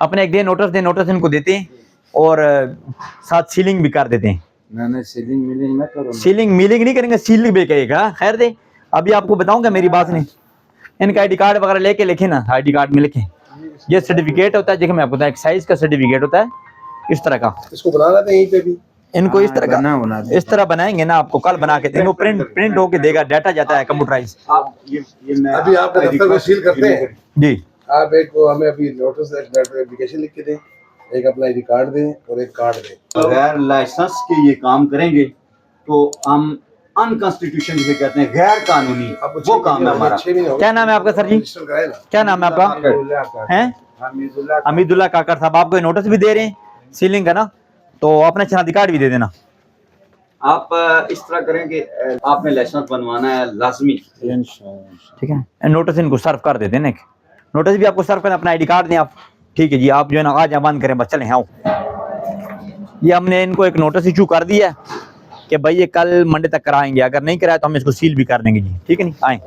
अपने एक दे नोटिस इनको देते हैं और साथ सीलिंग भी कर देते हैं। मैंने सीलिंग मिलिंग ना करो, सीलिंग मिलिंग नहीं करेंगे, सील भी कहेगा। खैर दे, अभी आपको बताऊंगा मेरी बात नहीं। इनका आईडी कार्ड वगैरह लेके लिखे ना, आईडी कार्ड में लिखे ये सर्टिफिकेट होता है। देखिए मैं आपको बताऊं, एक्साइज का सर्टिफिकेट होता है इस तरह का। इसको बना लेते हैं यहीं पे भी, इनको इस तरह बना का दे। इस तरह बनाएंगे ना, आपको कल बना के देंगे। प्रिंट होके देगा, डाटा जाता है कंप्यूटराइज। आप ये मैं अभी आपके दफ्तर में सील करते हैं जी। आप एक को हमें अभी नोटिस एप्लीकेशन लिख के दें, एक अपना आईडी कार्ड दें और एक कार्ड दें। बगैर लाइसेंस के ये काम करेंगे तो हम अनकॉन्स्टिट्यूशन जिसे कहते हैं, गैर कानूनी, वो काम है हमारा। 6 महीने हो गए क्या नाम है आपका सर जी? रजिस्टर कराए ना। क्या नाम है आपका? हैं हमीदुल्लाह काकर साहब। आपको नोटिस भी दे रहे हैं सीलिंग का ना, तो अपना शनाख्ती कार्ड भी दे देना। आप इस तरह करें कि आपने लाइसेंस बनवाना है लाजमी, ठीक है। नोटिस इनको सर्व कर देते हैं। नोटिस भी आपको सर्व करना, अपना आईडी कार्ड दें आप। ठीक है जी, आप जो है ना आज बंद करें, बस चलें। आओ, ये हमने इनको एक नोटिस इशू कर दिया है कि भाई ये कल मंडे तक कराएंगे, अगर नहीं कराया तो हम इसको सील भी कर देंगे जी। ठीक है नहीं, आए।